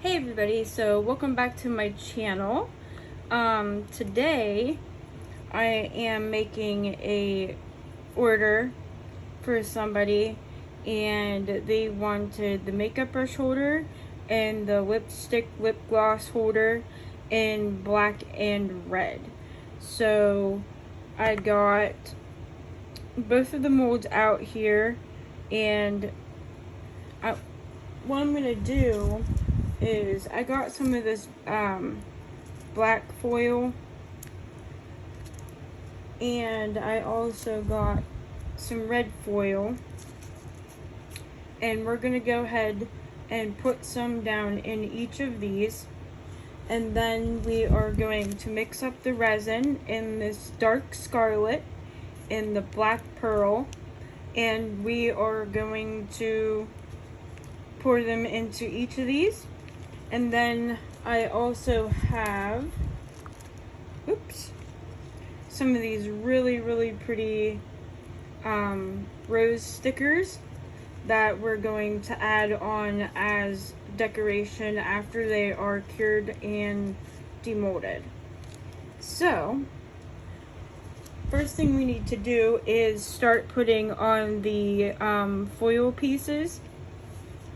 Hey everybody, so welcome back to my channel. Today I am making a order for somebody, and they wanted the makeup brush holder and the lipstick lip gloss holder in black and red. So I got both of the molds out here, and what I'm gonna do is I got some of this black foil, and I also got some red foil, and we're gonna go ahead and put some down in each of these, and then we are going to mix up the resin in this dark scarlet and the black pearl, and we are going to pour them into each of these. And then I also have, some of these really pretty rose stickers that we're going to add on as decoration after they are cured and demolded. So, first thing we need to do is start putting on the foil pieces,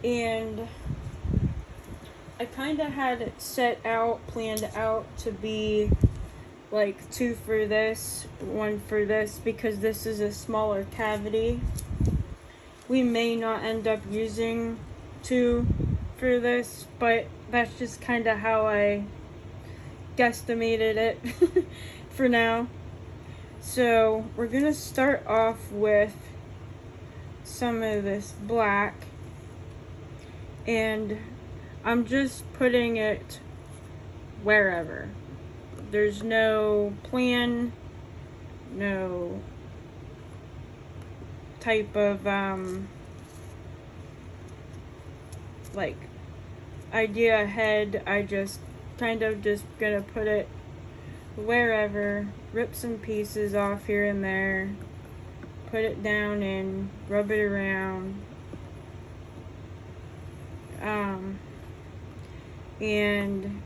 and I kind of had it planned out to be like 2 for this, 1 for this, because this is a smaller cavity. We may not end up using 2 for this, but that's just kind of how I guesstimated it for now. So we're gonna start off with some of this black, and I'm just putting it wherever. There's no plan, no type of like idea ahead. I just kind of just gonna put it wherever, rip some pieces off here and there, put it down and rub it around. And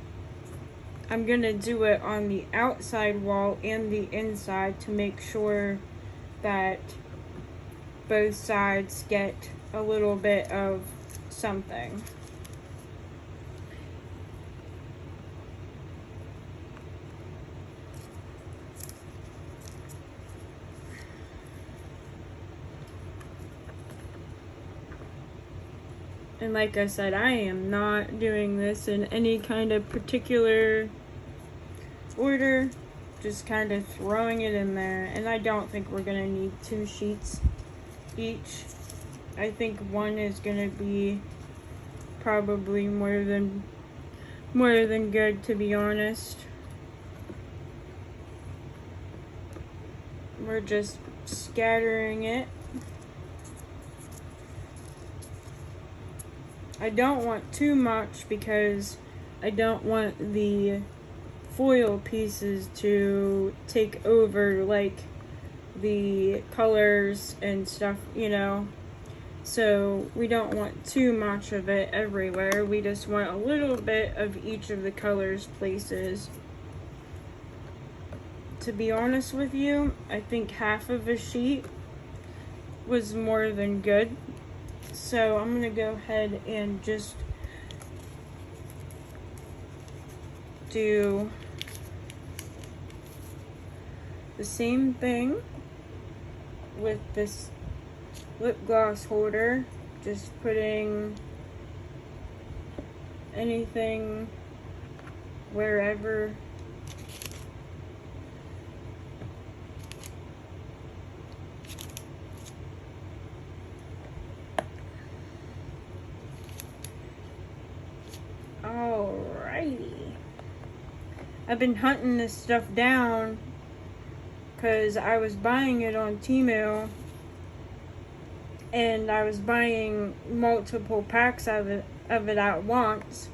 I'm gonna do it on the outside wall and the inside to make sure that both sides get a little bit of something. And like I said, I am not doing this in any kind of particular order, just kind of throwing it in there. And I don't think we're gonna need 2 sheets each. I think 1 is gonna be probably more than good, to be honest. We're just scattering it. I don't want too much because I don't want the foil pieces to take over like the colors and stuff, you know. So we don't want too much of it everywhere. We just want a little bit of each of the colors places. To be honest with you, I think half of a sheet was more than good. So I'm gonna go ahead and just do the same thing with this lip gloss holder, just putting anything wherever. Alrighty. I've been hunting this stuff down because I was buying it on Temu, and I was buying multiple packs of it at once.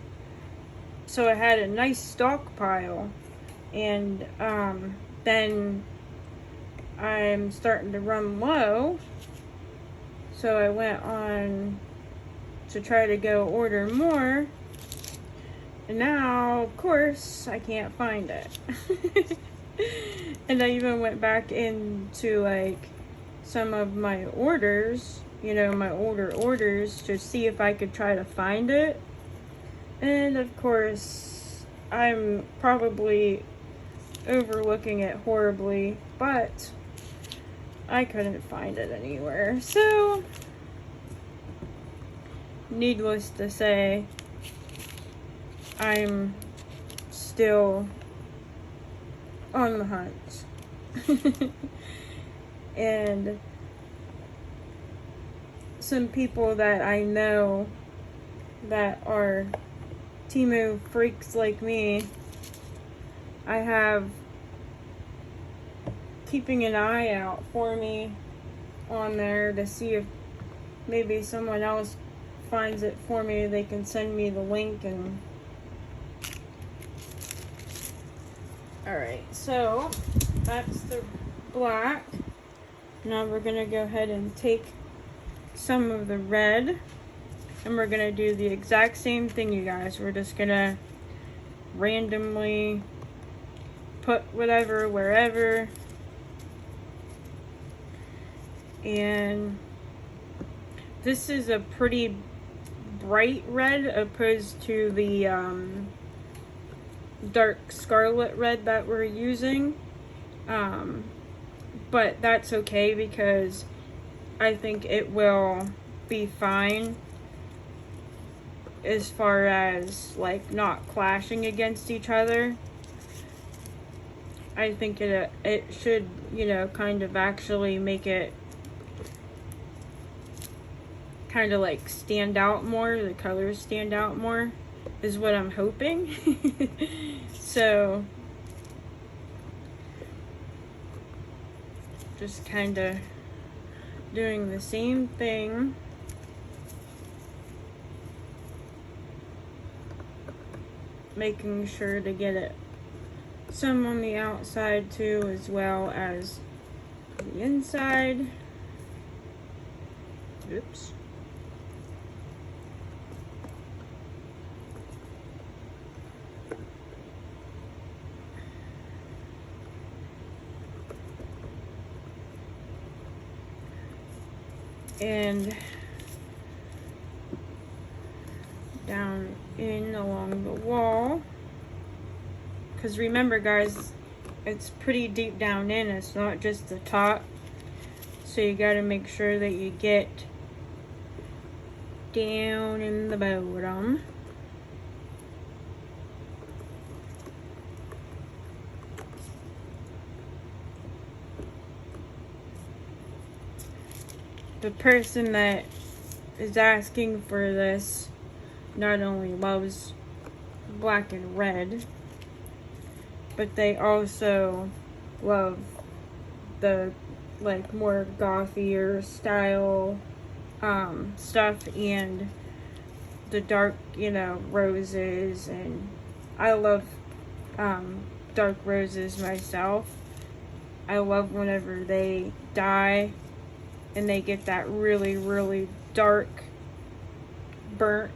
So I had a nice stockpile, and then I'm starting to run low. So I went on to try to go order more, And now, of course, I can't find it. And I even went back into like some of my orders, you know, my older orders, to see if I could try to find it. And of course, I'm probably overlooking it horribly, but I couldn't find it anywhere. So, needless to say, I'm still on the hunt. And some people that I know that are Temu freaks like me, I have keeping an eye out for me on there to see if maybe someone else finds it for me. They can send me the link. And alright, so that's the black. Now we're gonna go ahead and take some of the red, and we're gonna do the exact same thing, you guys. We're just gonna randomly put whatever wherever. And this is a pretty bright red opposed to the dark scarlet red that we're using. But that's okay because I think it will be fine as far as like not clashing against each other. I think it should, you know, kind of actually make it kind of like stand out more, the colors stand out more, is what I'm hoping. So just kind of doing the same thing. Making sure to get it some on the outside too, as well as the inside. Oops. And down in along the wall, because remember guys, it's pretty deep down in, it's not just the top, so you got to make sure that you get down in the bottom. The person that is asking for this not only loves black and red, but they also love the like more gothier style stuff and the dark, you know, roses. And I love dark roses myself. I love whenever they die and they get that really, really dark, burnt,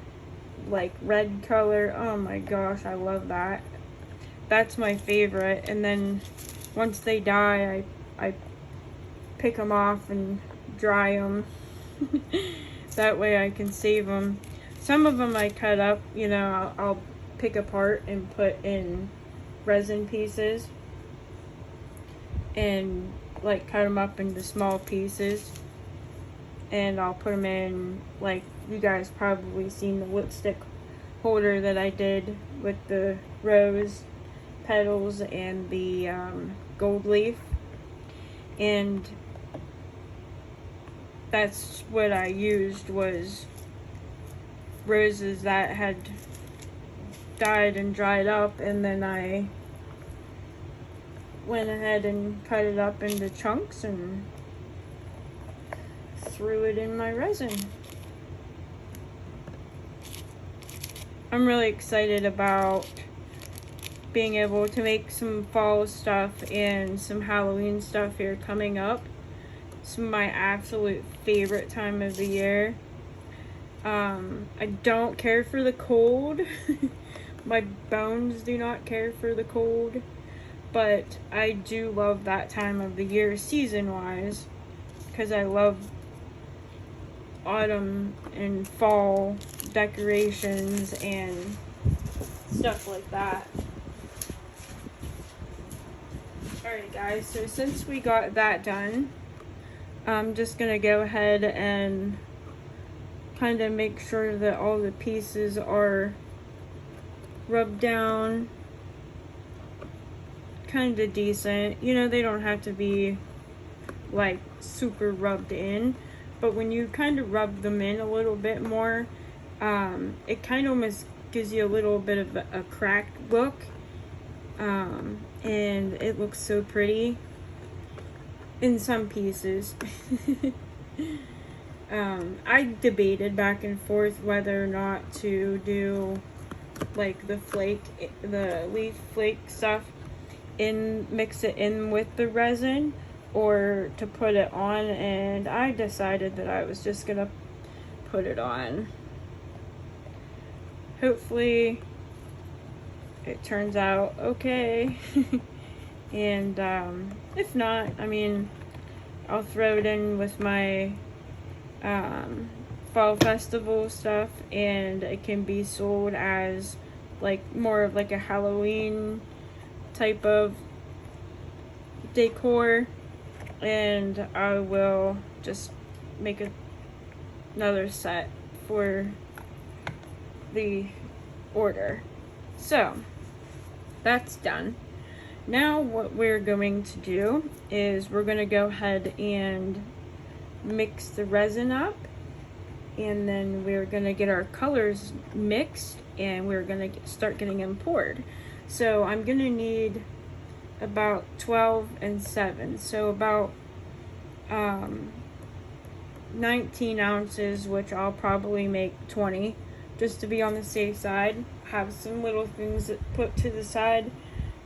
like red color. Oh my gosh, I love that. That's my favorite. And then once they die, I pick them off and dry them. That way I can save them. Some of them I cut up, you know, I'll pick apart and put in resin pieces. And like cut them up into small pieces. And I'll put them in, like, you guys probably seen the lipstick holder that I did with the rose petals and the gold leaf. And that's what I used, was roses that had died and dried up, and then I went ahead and cut it up into chunks and threw it in my resin. I'm really excited about being able to make some fall stuff and some Halloween stuff here coming up. It's my absolute favorite time of the year. I don't care for the cold, my bones do not care for the cold, but I do love that time of the year season-wise, because I love autumn and fall decorations and stuff like that. Alright guys, so since we got that done, I'm just gonna go ahead and kind of make sure that all the pieces are rubbed down kind of decent. You know, they don't have to be like super rubbed in, but when you kind of rub them in a little bit more, it kind of almost gives you a little bit of a cracked look, and it looks so pretty in some pieces. I debated back and forth whether or not to do like the leaf flake stuff mix it in with the resin, or to put it on, and I decided that I was just gonna put it on. Hopefully it turns out okay. And if not, I mean, I'll throw it in with my fall festival stuff, and it can be sold as like more of like a Halloween type of decor, and I will just make another set for the order. So that's done. Now what we're going to do is we're going to go ahead and mix the resin up, and then we're going to get our colors mixed, and we're going to start getting them poured. So I'm going to need about 12 and 7, so about 19 ounces, which I'll probably make 20 just to be on the safe side. Have some little things that put to the side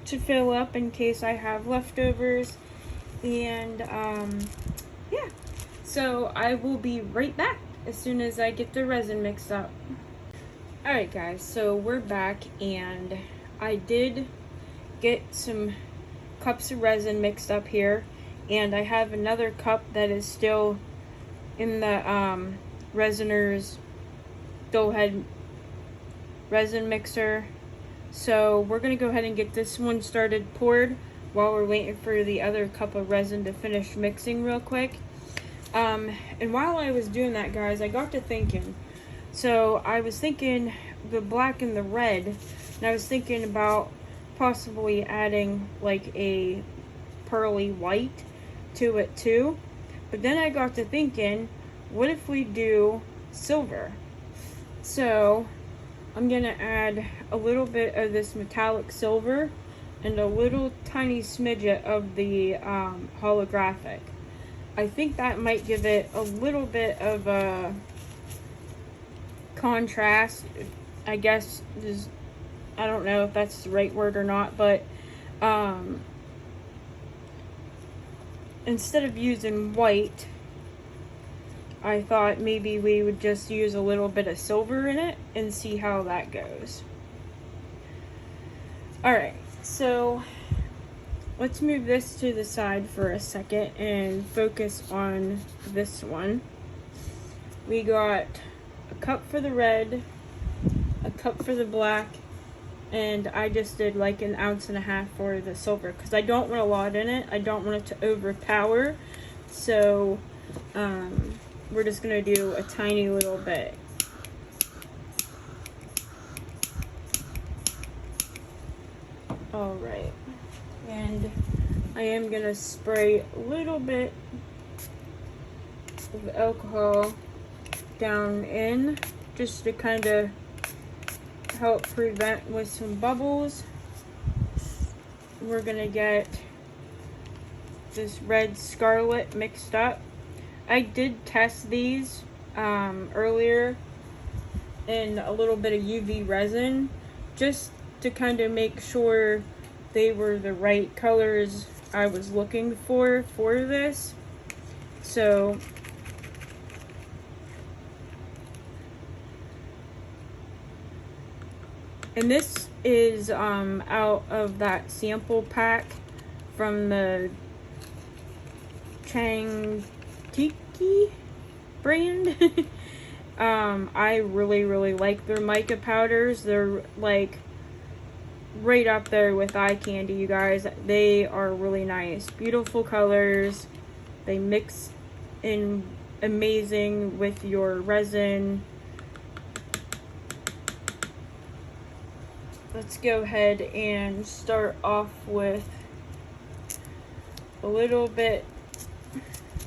to fill up in case I have leftovers. And yeah, so I will be right back as soon as I get the resin mixed up. Alright guys, so we're back, and I did get some cups of resin mixed up here, and I have another cup that is still in the resiner's doughhead resin mixer. So we're gonna go ahead and get this one started poured while we're waiting for the other cup of resin to finish mixing real quick. And while I was doing that, guys, I got to thinking. So I was thinking the black and the red, and I was thinking about possibly adding like a pearly white to it too. But then I got to thinking, what if we do silver? So I'm gonna add a little bit of this metallic silver and a little tiny smidget of the holographic. I think that might give it a little bit of a contrast, I guess. I don't know if that's the right word or not, but instead of using white, I thought maybe we would just use a little bit of silver in it and see how that goes. Alright, so let's move this to the side for a second and focus on this one. We got a cup for the red, a cup for the black, and I just did like 1.5 ounces for the silver because I don't want a lot in it. I don't want it to overpower, so we're just gonna do a tiny little bit. Alright, and I am gonna spray a little bit of alcohol down in just to kind of help prevent with some bubbles. We're gonna get this red Scarlet mixed up. I did test these earlier in a little bit of UV resin just to kind of make sure they were the right colors I was looking for this. So And this is out of that sample pack from the Chang Tiki brand. I really like their mica powders. They're like right up there with eye candy, you guys. They are really nice, beautiful colors. They mix in amazing with your resin. Let's go ahead and start off with a little bit.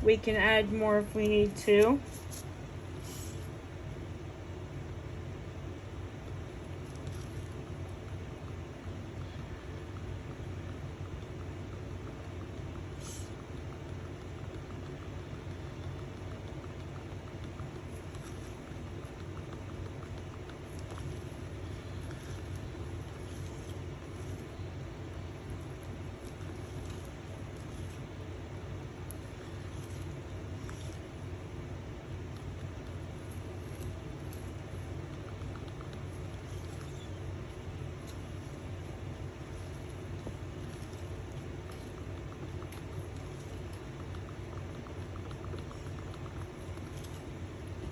We can add more if we need to.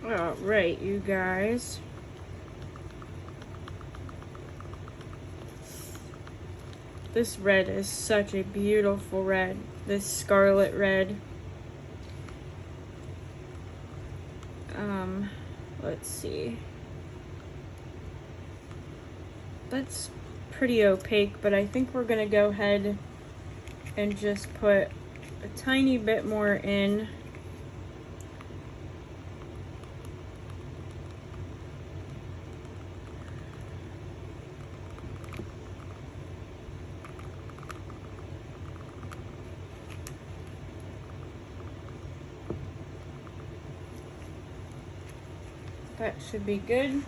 Alright, you guys. This red is such a beautiful red. This scarlet red. Let's see. That's pretty opaque, but I think we're gonna go ahead and just put a tiny bit more in. That should be good.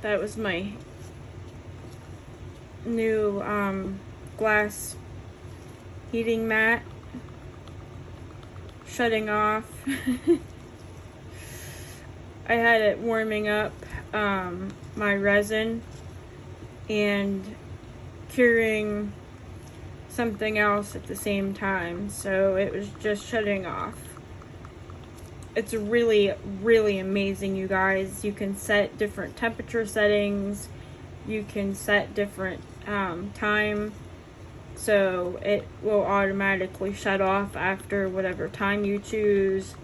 That was my new glass heating mat shutting off. I had it warming up my resin and curing something else at the same time, so it was just shutting off. It's really amazing, you guys. You can set different temperature settings, you can set different time, so it will automatically shut off after whatever time you choose.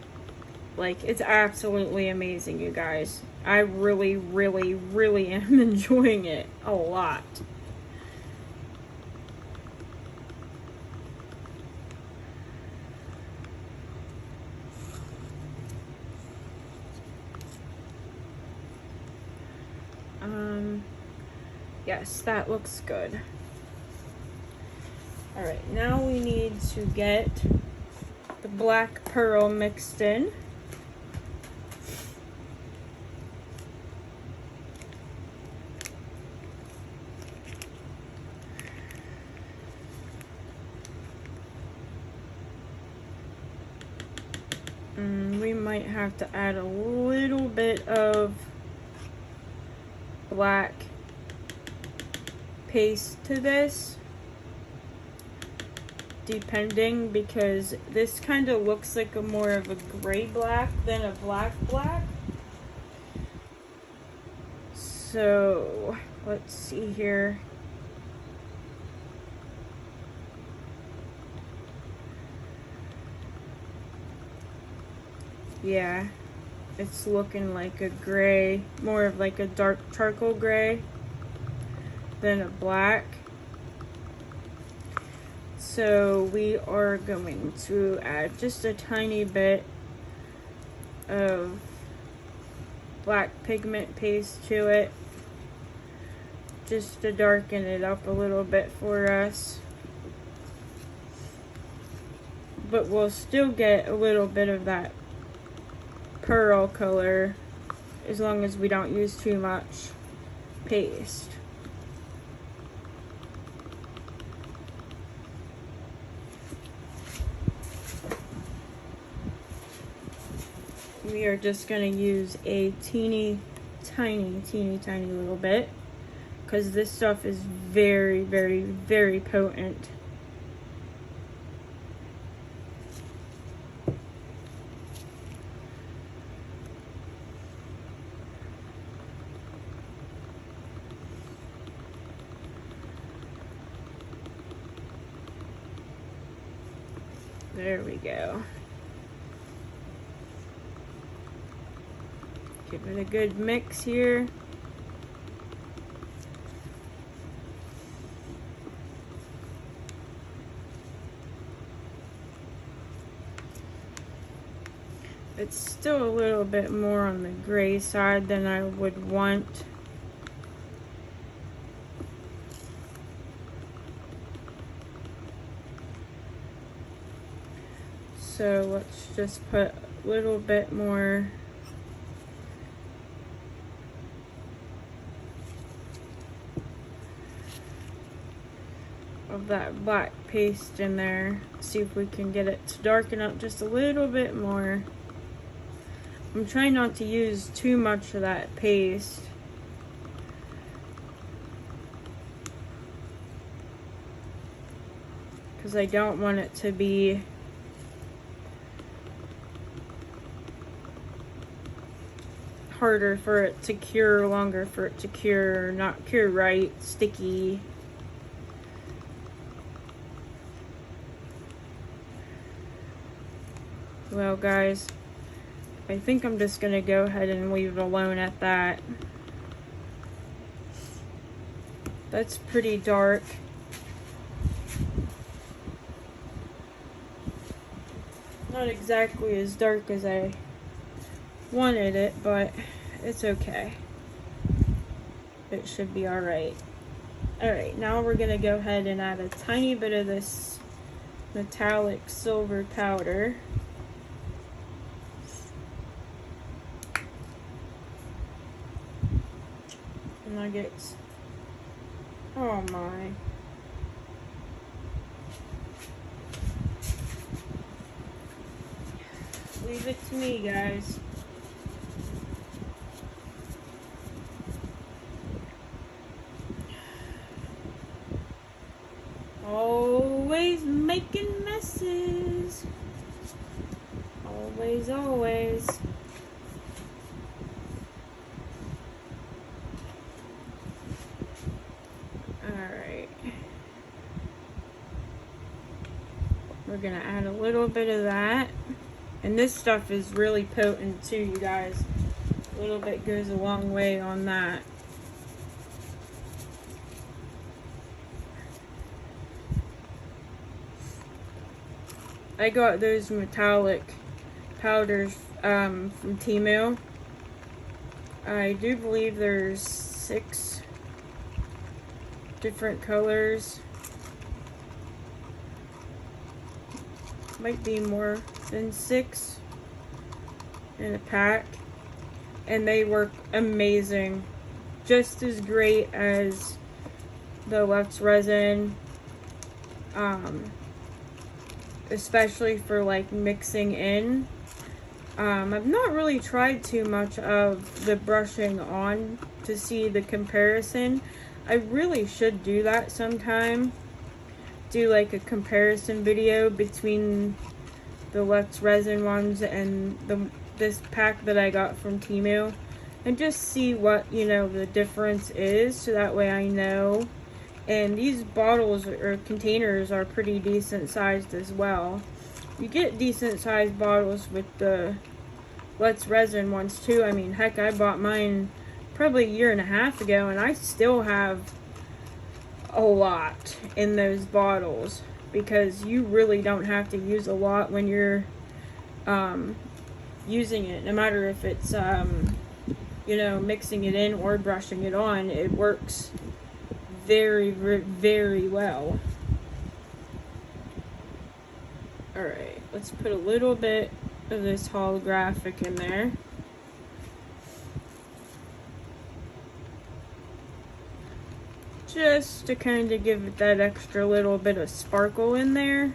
Like, it's absolutely amazing, you guys. I really am enjoying it a lot. Yes, that looks good. Alright, now we need to get the black pearl mixed in. We might have to add a little bit of black paste to this, depending, because this kind of looks like a more of a gray black than a black. So let's see here. Yeah, it's looking like a gray, more of like a dark charcoal gray than a black. So we are going to add just a tiny bit of black pigment paste to it, just to darken it up a little bit for us. But we'll still get a little bit of that pearl color as long as we don't use too much. paste. We are just going to use a teeny tiny little bit, because this stuff is very, very, very potent. There we go. Give it a good mix here. It's still a little bit more on the gray side than I would want. So let's just put a little bit more of that black paste in there. See if we can get it to darken up just a little bit more. I'm trying not to use too much of that paste. Because I don't want it to be harder for it to cure, longer for it to cure, not cure right, sticky. Well, guys, I think I'm just gonna go ahead and leave it alone at that. That's pretty dark. Not exactly as dark as I wanted it, but it's okay. It should be alright. Alright, now we're gonna go ahead and add a tiny bit of this metallic silver powder. Nuggets. Oh my. Leave it to me, guys. Always making messes. Always, always. Alright. We're gonna add a little bit of that. And this stuff is really potent too, you guys. A little bit goes a long way on that. I got those metallic powders from Temu. I do believe there's 6 different colors. Might be more than 6 in a pack. And they work amazing. Just as great as the Lux resin. Especially for like mixing in. I've not really tried too much of the brushing on to see the comparison. I really should do that sometime. Do like a comparison video between the Lux resin ones and this pack that I got from Temu, and just see what, you know, the difference is, so that way I know. And these bottles or containers are pretty decent sized as well. You get decent sized bottles with the Lux resin ones too. I mean, heck, I bought mine probably a year and a half ago, and I still have a lot in those bottles, because you really don't have to use a lot when you're using it. No matter if it's you know, mixing it in or brushing it on, it works very, very well. Alright, let's put a little bit of this holographic in there. just to kind of give it that extra little bit of sparkle in there.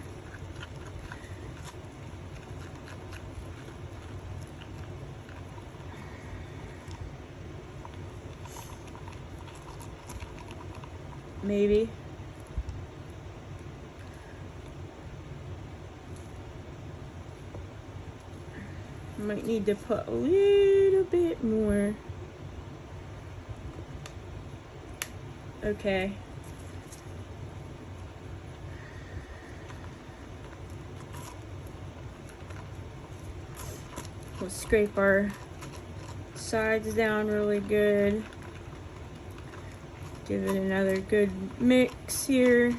Maybe. Might need to put a little bit more. Okay. We'll scrape our sides down really good. Give it another good mix here.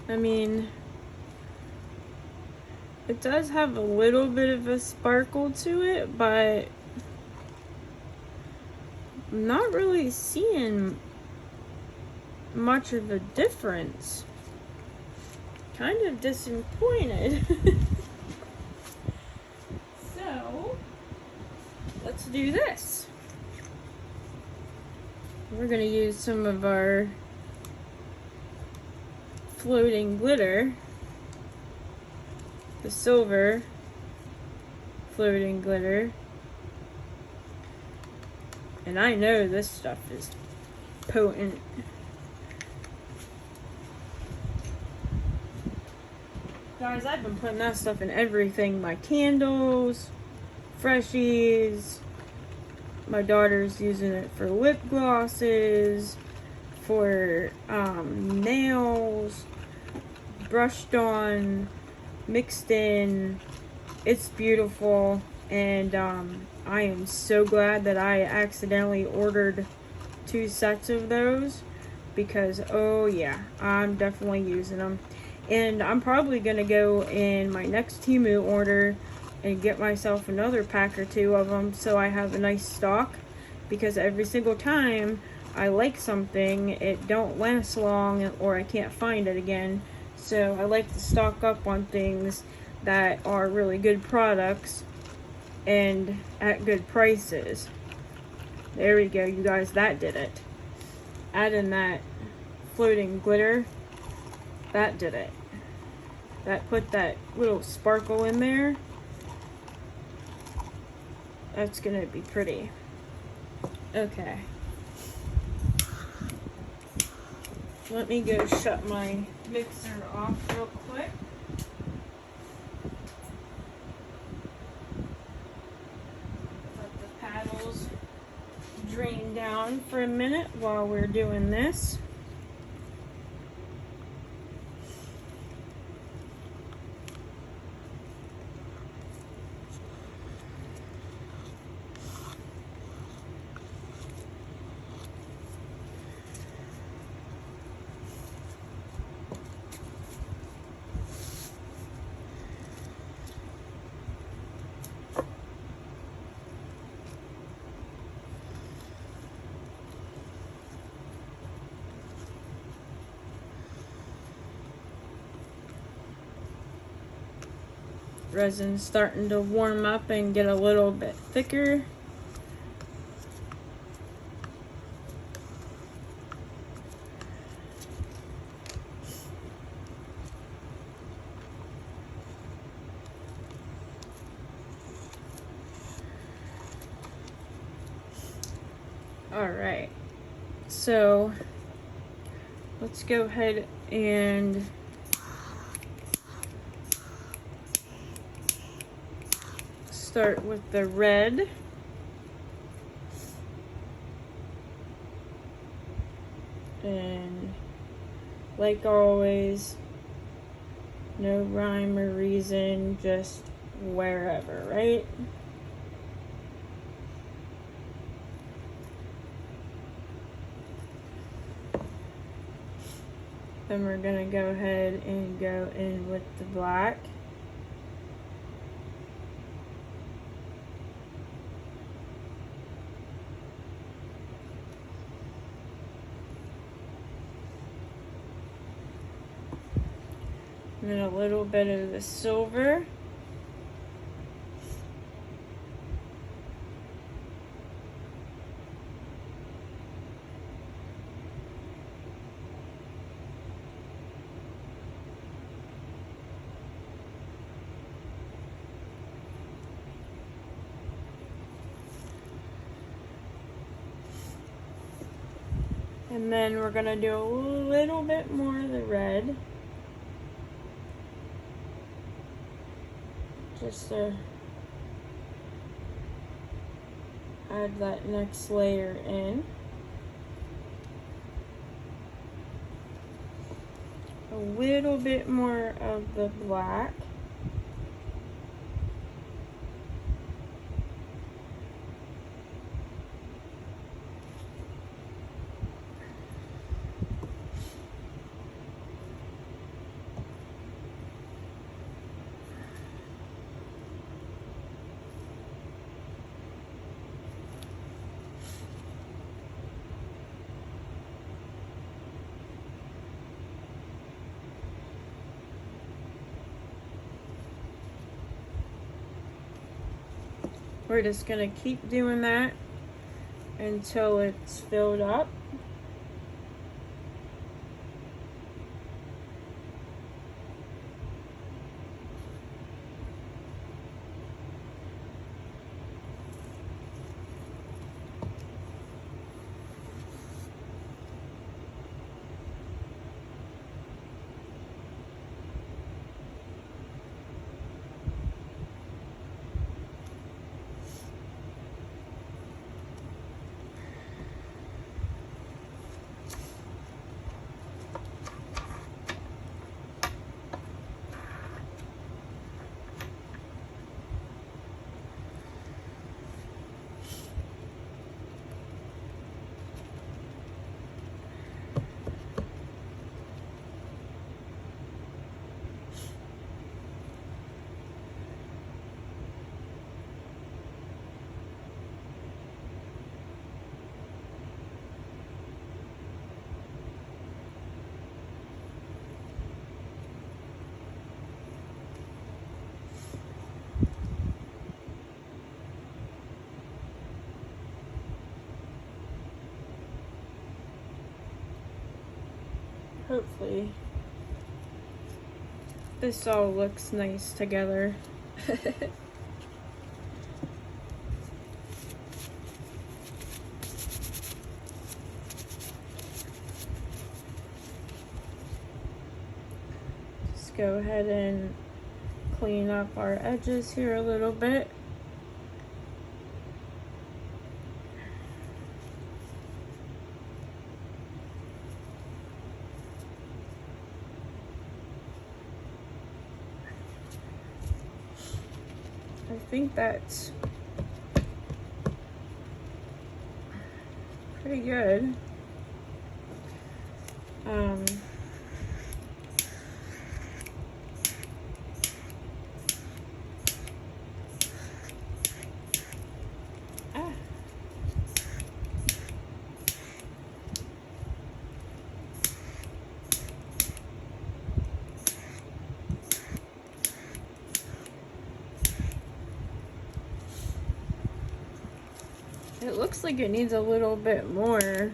I mean, it does have a little bit of a sparkle to it, but I'm not really seeing much of a difference. Kind of disappointed. So, let's do this. We're gonna use some of our floating glitter, the silver floating glitter, and I know this stuff is potent. Guys, I've been putting that stuff in everything. My candles, freshies, my daughter's using it for lip glosses, for nails, brushed on, mixed in. It's beautiful, and I am so glad that I accidentally ordered 2 sets of those, because oh yeah, I'm definitely using them. And I'm probably gonna go in my next Temu order and get myself another pack or 2 of them, so I have a nice stock, because every single time I like something, it don't last long, or I can't find it again. So I like to stock up on things that are really good products and at good prices. There we go, you guys, that did it. Add in that floating glitter, that did it. That put that little sparkle in there. That's gonna be pretty. Okay. Let me go shut my mixer off real quick. Let the paddles drain down for a minute while we're doing this. Resin's starting to warm up and get a little bit thicker. Alright, so let's go ahead and start with the red. And like always, no rhyme or reason, just wherever, right? Then we're gonna go ahead and go in with the black. And then a little bit of the silver. And then we're gonna do a little bit more of the red. Just to add that next layer in. A little bit more of the black. We're just gonna keep doing that until it's filled up. Hopefully this all looks nice together. Just go ahead and clean up our edges here a little bit. I think that's pretty good. It looks like it needs a little bit more.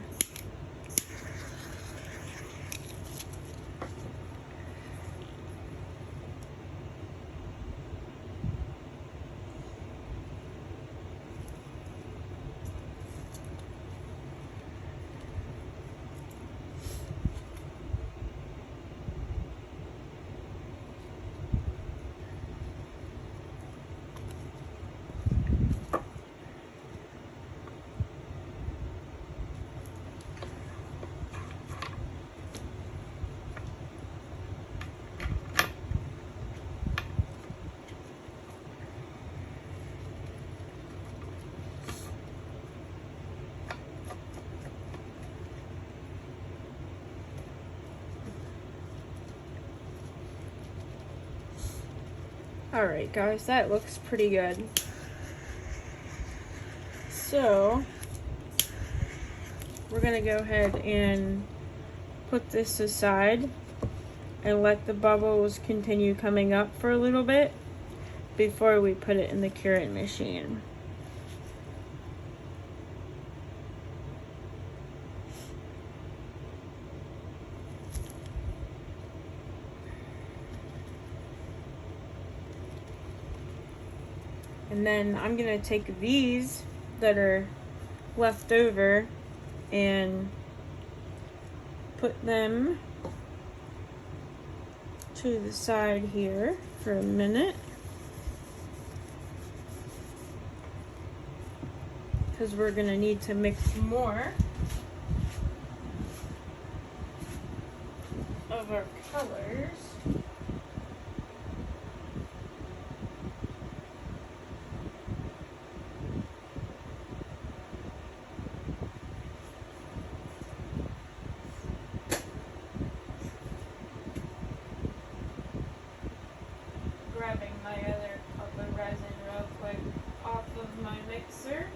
Alright guys, that looks pretty good. So, we're going to go ahead and put this aside. and let the bubbles continue coming up for a little bit before we put it in the curing machine. And then I'm gonna take these that are left over and put them to the side here for a minute, because we're gonna need to mix more of our colors. Grabbing my other cup of resin real quick off of my mixer.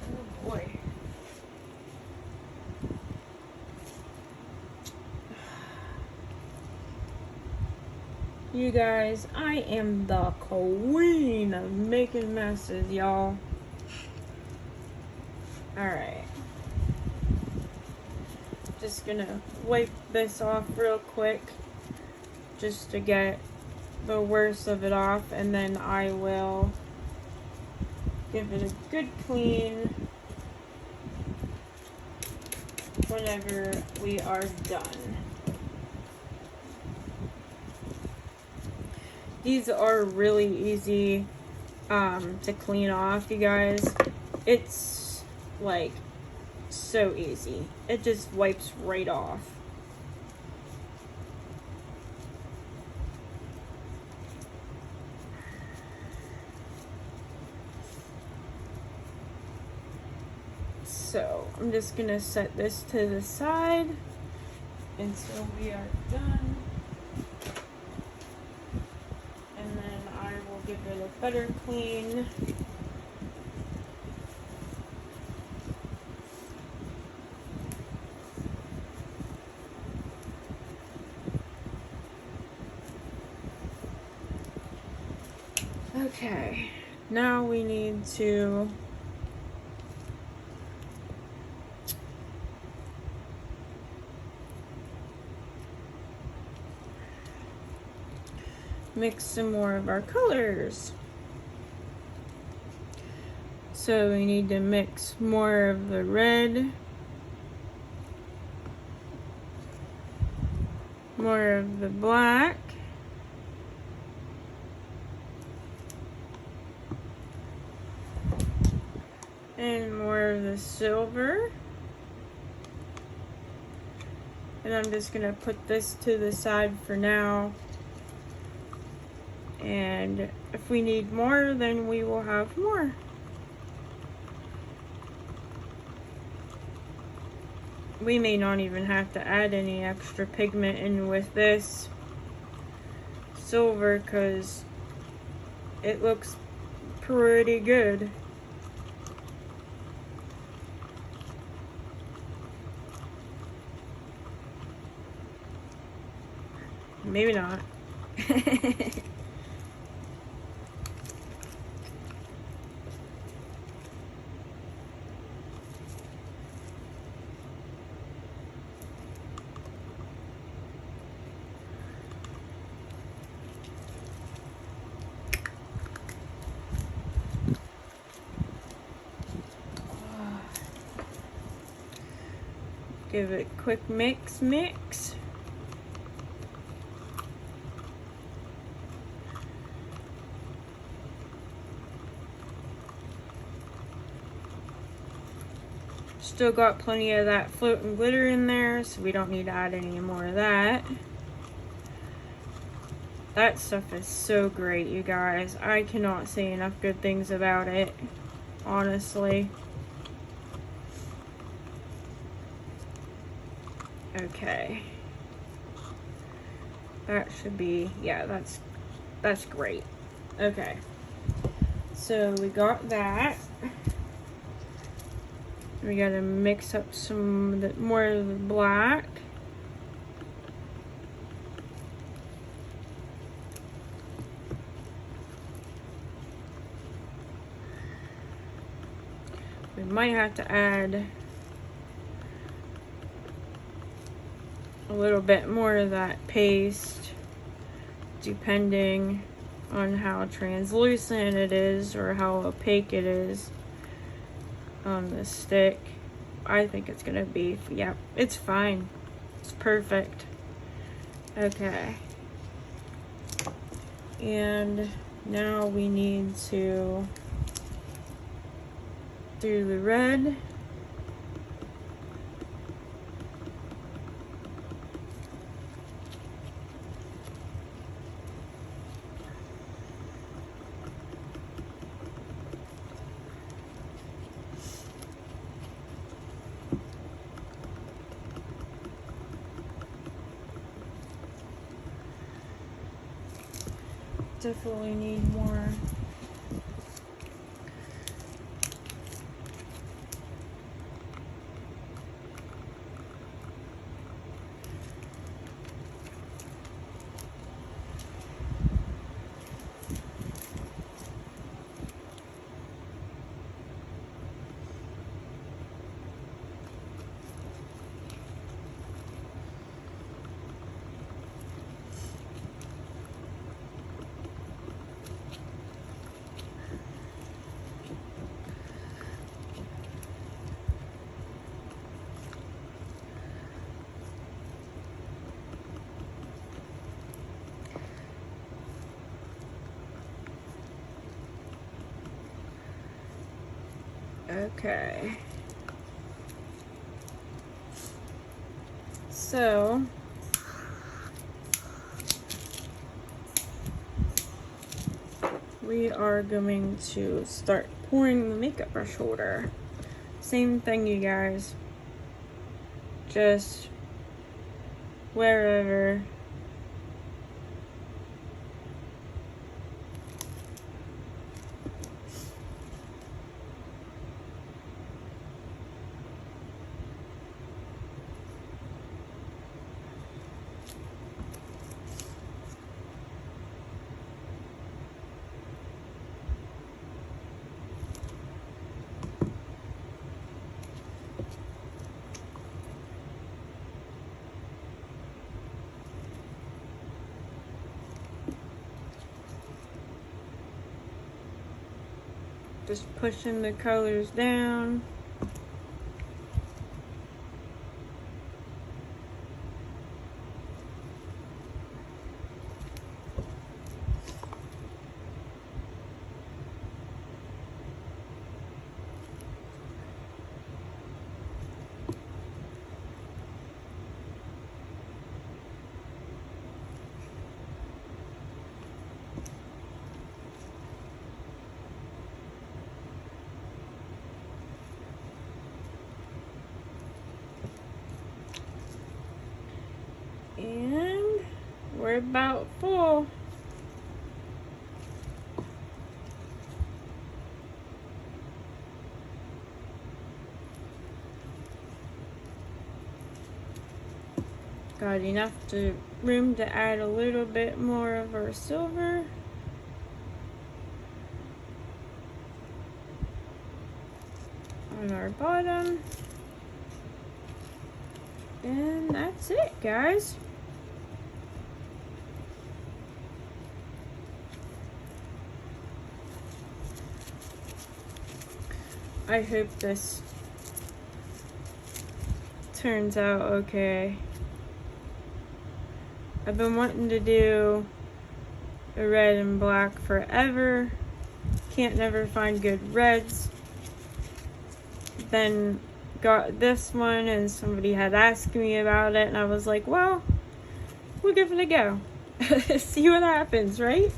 Oh boy. You guys, I am the queen of making messes, y'all. Alright. Just gonna wipe this off real quick just to get the worst of it off, and then I will give it a good clean whenever we are done. These are really easy to clean off, you guys. It's like so easy. It just wipes right off. So I'm just gonna set this to the side until we are done, and then I will give it a better clean. Okay, now we need to mix some more of our colors. So we need to mix more of the red, more of the black, and more of the silver. And I'm just gonna put this to the side for now. And if we need more, then we will have more. We may not even have to add any extra pigment in with this silver, because it looks pretty good. Maybe not. Give it a quick mix. Still got plenty of that float and glitter in there, so we don't need to add any more of that. That stuff is so great, you guys. I cannot say enough good things about it, honestly. Okay. That should be, yeah, that's great. Okay. So we got that. We gotta mix up some more of the black. We might have to add a little bit more of that paste, depending on how translucent it is or how opaque it is on the stick. I think it's gonna be, yeah, it's fine. It's perfect. Okay. And now we need to do the red. Definitely need more. Okay. So we are going to start pouring the makeup brush holder. Same thing, you guys. Just wherever. Just pushing the colors down. And we're about full. Got enough room to add a little bit more of our silver. On our bottom. And that's it, guys. I hope this turns out okay. I've been wanting to do a red and black forever. Can't never find good reds. Then got this one and somebody had asked me about it and I was like, well, we'll give it a go. See what happens, right?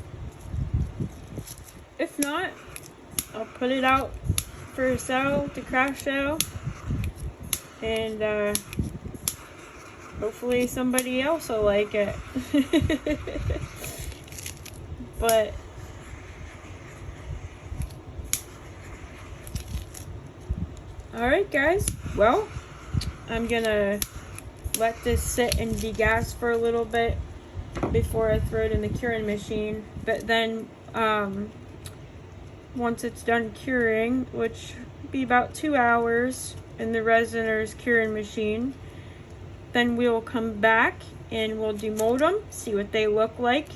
If not, I'll put it out for sale, to craft sale, and hopefully somebody else will like it. But Alright guys, well, I'm gonna let this sit and degas for a little bit before I throw it in the curing machine. But then once it's done curing, which will be about 2 hours in the resiner's curing machine, then we'll come back and we'll demold them, see what they look like,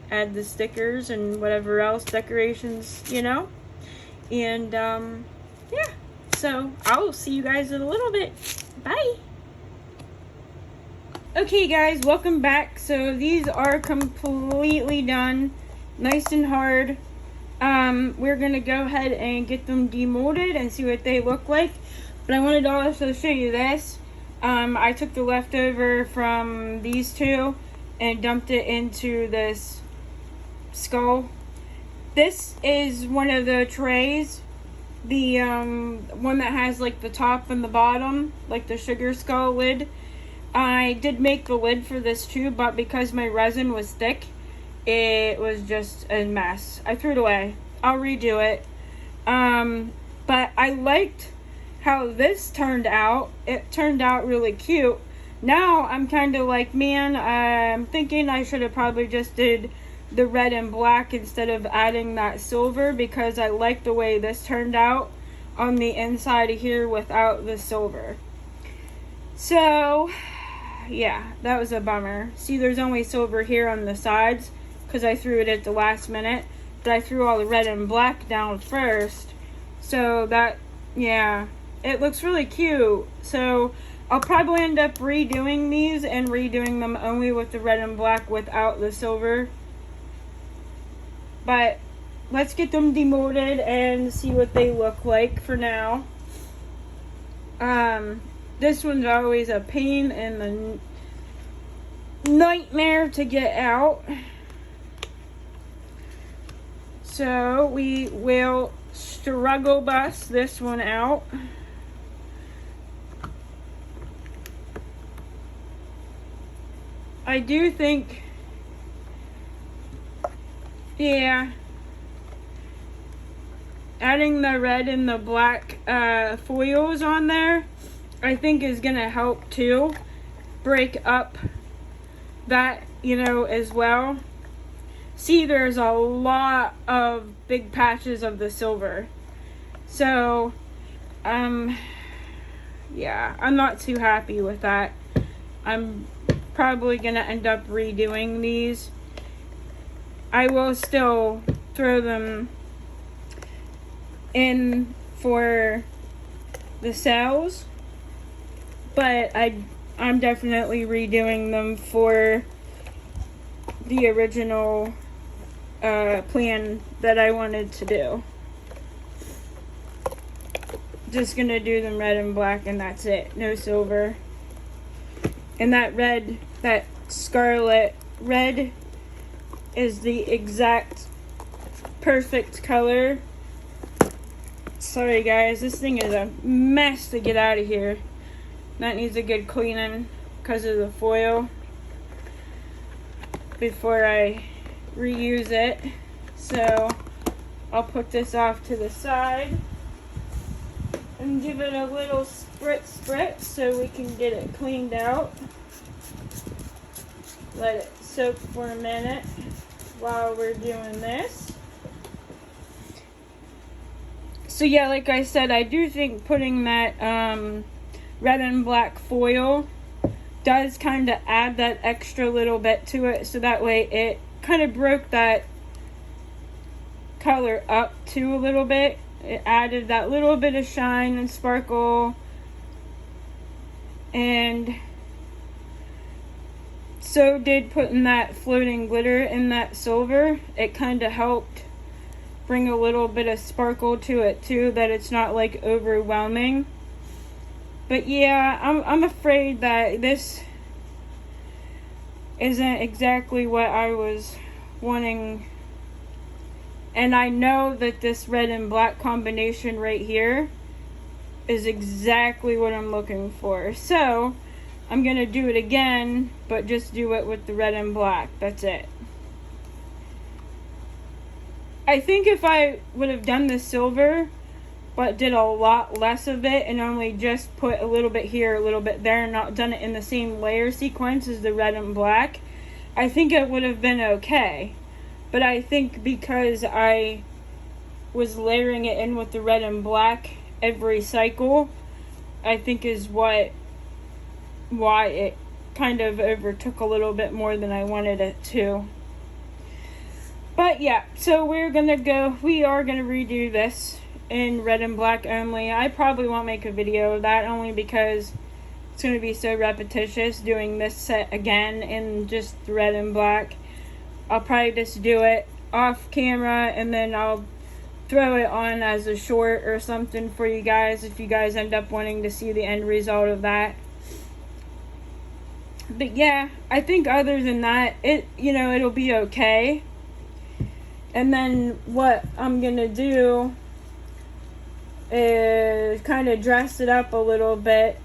add the stickers and whatever else decorations, you know. And yeah, so I'll see you guys in a little bit. Bye. Okay guys, welcome back. So these are completely done, nice and hard. We're gonna go ahead and get them demolded and see what they look like. But I wanted to also show you this. I took the leftover from these two and dumped it into this skull. This is one of the trays, the one that has like the top and the bottom, like the sugar skull lid. I did make the lid for this too, but because my resin was thick, it was just a mess. I threw it away. I'll redo it. But I liked how this turned out. It turned out really cute. Now I'm kind of like, man, I'm thinking I should have probably just did the red and black instead of adding that silver, because I like the way this turned out on the inside of here without the silver. So yeah, that was a bummer. See, there's only silver here on the sides because I threw it at the last minute, but I threw all the red and black down first. So that, yeah, it looks really cute. So I'll probably end up redoing these and redoing them only with the red and black without the silver. But let's get them demolded and see what they look like for now. This one's always a pain in the nightmare to get out. So we will struggle bust this one out. I do think, yeah, adding the red and the black foils on there, I think is gonna help too break up that, you know, as well. See, there's a lot of big patches of the silver. So yeah, I'm not too happy with that. I'm probably gonna end up redoing these. I will still throw them in for the cells, but I'm definitely redoing them for the original plan that I wanted to do. Just gonna do them red and black and that's it, no silver. And that red, that Scarlet red, is the exact perfect color. Sorry guys, this thing is a mess to get out of here. That needs a good cleaning because of the foil before I reuse it. So I'll put this off to the side and give it a little spritz so we can get it cleaned out. Let it soak for a minute while we're doing this. So yeah, like I said, I do think putting that red and black foil does kind of add that extra little bit to it, so that way it kind of broke that color up too a little bit. It added that little bit of shine and sparkle, and so did putting that floating glitter in that silver. It kind of helped bring a little bit of sparkle to it too, that it's not like overwhelming. But yeah, I'm afraid that this isn't exactly what I was wanting. And I know that this red and black combination right here is exactly what I'm looking for. So I'm going to do it again, but just do it with the red and black. That's it. I think if I would have done the silver, but did a lot less of it and only just put a little bit here, a little bit there, and not done it in the same layer sequence as the red and black, I think it would have been okay. But I think because I was layering it in with the red and black every cycle, I think is why it kind of overtook a little bit more than I wanted it to. But yeah, so we are gonna redo this in red and black only. I probably won't make a video of that, only because it's gonna be so repetitious doing this set again in just red and black. I'll probably just do it off camera and then I'll throw it on as a short or something for you guys if you guys end up wanting to see the end result of that. But yeah, I think other than that, it'll be okay. And then what I'm gonna do is kind of dress it up a little bit.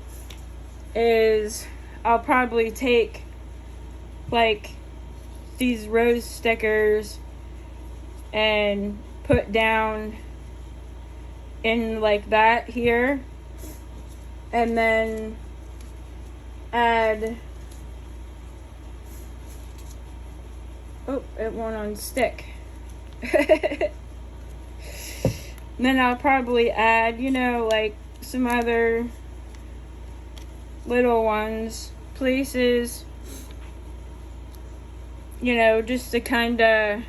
Is I'll probably take like these rose stickers and put down in like that here, and then add, oh, it won't unstick. Then I'll probably add, like some other little ones, places, just to kind of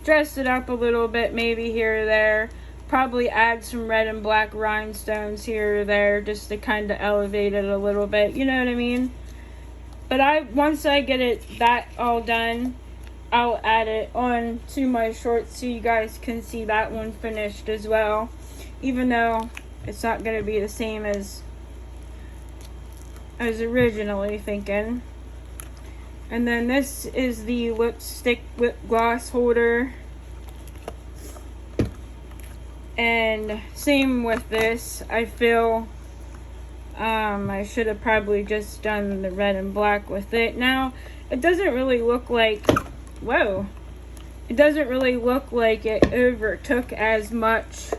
dress it up a little bit, maybe here or there. Probably add some red and black rhinestones here or there, just to kind of elevate it a little bit, you know what I mean? But once I get that all done, I'll add it on to my shorts so you guys can see that one finished as well, even though it's not going to be the same as I was originally thinking. And then this is the lip gloss holder, and same with this. I feel I should have probably just done the red and black with it. Now it doesn't really look like, it doesn't really look like it overtook as much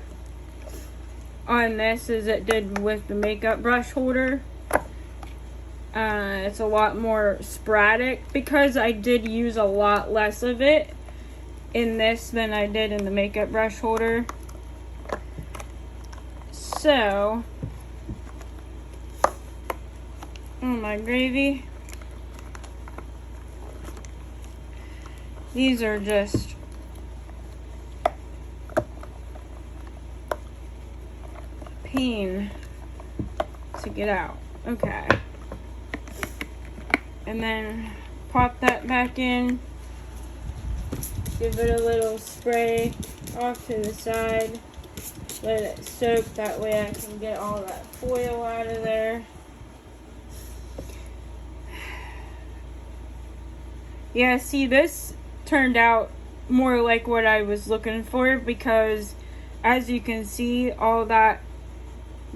on this as it did with the makeup brush holder. It's a lot more sporadic because I did use a lot less of it in this than I did in the makeup brush holder. So, oh my gravy. These are just pain to get out. Okay. And then pop that back in. Give it a little spray off to the side. Let it soak, that way I can get all that foil out of there. Yeah, see, this turned out more like what I was looking for, because as you can see, all that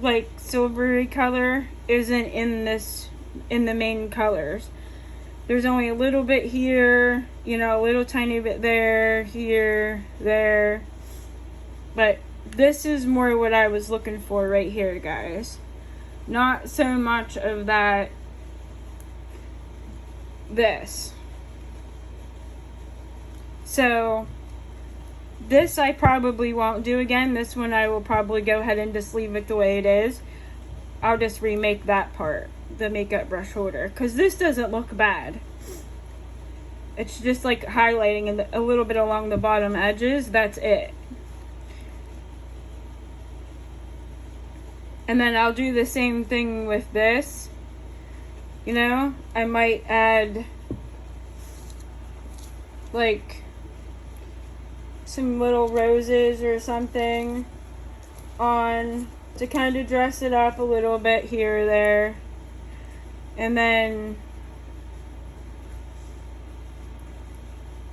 like silvery color isn't in the main colors. There's only a little bit here, a little tiny bit there, here, there. But this is more what I was looking for right here, guys. Not so much of that, this. So, this I probably won't do again. This one I will probably go ahead and just leave it the way it is. I'll just remake that part, the makeup brush holder, because this doesn't look bad. It's just like highlighting a little bit along the bottom edges. That's it. And then I'll do the same thing with this. I might add like some little roses or something on to kind of dress it up a little bit here or there. And then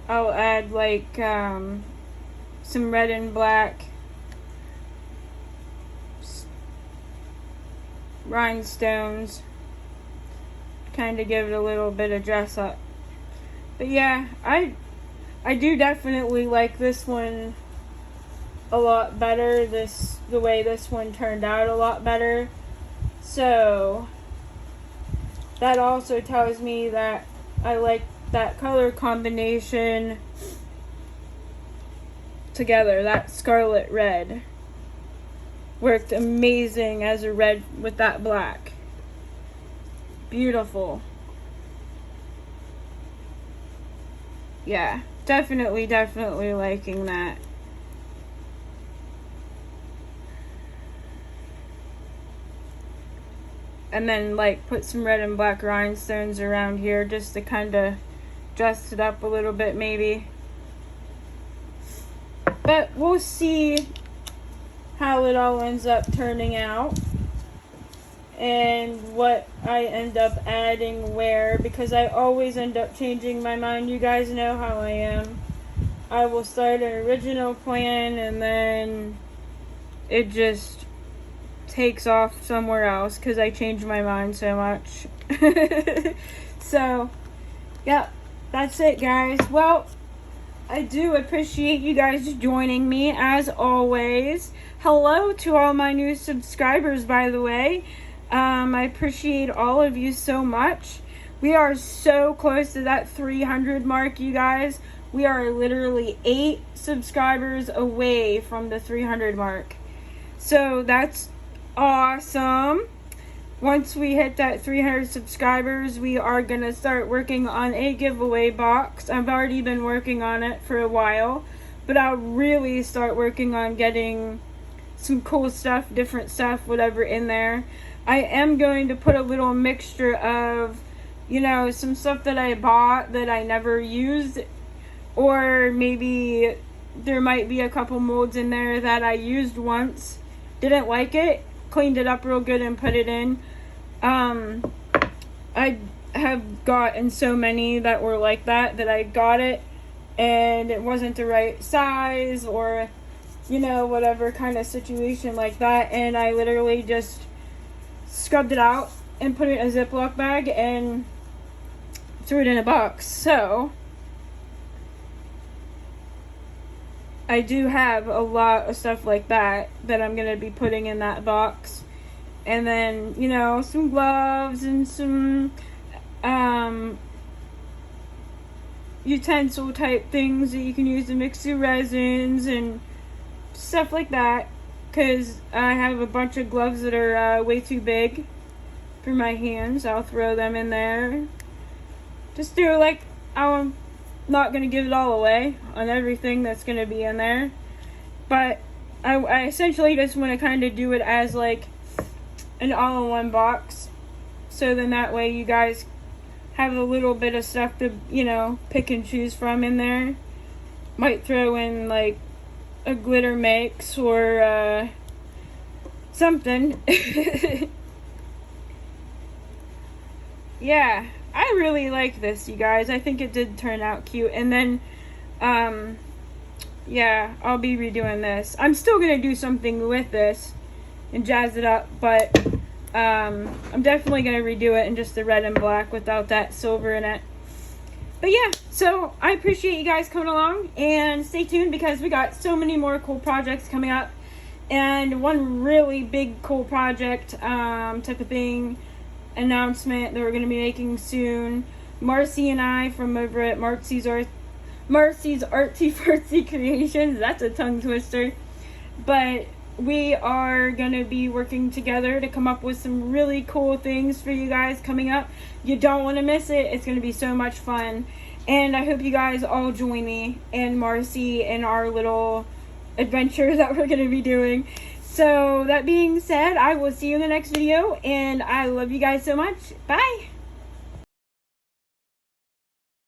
I'll add like some red and black rhinestones, kind of give it a little bit of dress up. But yeah, I do definitely like this one a lot better. The way this one turned out a lot better. So that also tells me that I like that color combination together. That Scarlet red worked amazing as a red with that black. Beautiful. Yeah, definitely liking that. And then like put some red and black rhinestones around here just to kind of dress it up a little bit maybe. But we'll see how it all ends up turning out and what I end up adding where, because I always end up changing my mind. You guys know how I am. I will start an original plan and then it just takes off somewhere else because I change my mind so much. So, yeah, that's it, guys. Well, I do appreciate you guys joining me as always. Hello to all my new subscribers, by the way. I appreciate all of you so much. We are so close to that 300 mark, you guys. We are literally 8 subscribers away from the 300 mark. So that's awesome. Once we hit that 300 subscribers, we are going to start working on a giveaway box. I've already been working on it for a while, but I'll really start working on getting some cool stuff, different stuff, whatever in there. I am going to put a little mixture of, you know, some stuff that I bought that I never used, or maybe there might be a couple molds in there that I used once, didn't like it, cleaned it up real good and put it in. I have gotten so many that were like that I got it and it wasn't the right size, or you know, whatever kind of situation like that, and I literally just scrubbed it out and put it in a Ziploc bag and threw it in a box. So I do have a lot of stuff like that I'm going to be putting in that box. And then, you know, some gloves and some utensil type things that you can use to mix your resins and stuff like that. Because I have a bunch of gloves that are way too big for my hands. I'll throw them in there. Just do like, I'm not going to give it all away on everything that's going to be in there. But I essentially just want to kind of do it as like an all-in-one box. So then that way you guys have a little bit of stuff to, you know, pick and choose from in there. Might throw in like a glitter mix or something. Yeah, I really like this, you guys. I think it did turn out cute. And then yeah, I'll be redoing this. I'm still gonna do something with this and jazz it up, but I'm definitely gonna redo it in just the red and black without that silver in it. But yeah, so I appreciate you guys coming along, and stay tuned because we got so many more cool projects coming up. And one really big cool project type of thing, announcement that we're going to be making soon. Marcy and I from over at Marcy's Artsy Fartsy Creations, that's a tongue twister. But we are going to be working together to come up with some really cool things for you guys coming up. You don't want to miss it. It's going to be so much fun. And I hope you guys all join me and Marcy in our little adventure that we're going to be doing. So that being said, I will see you in the next video. And I love you guys so much. Bye.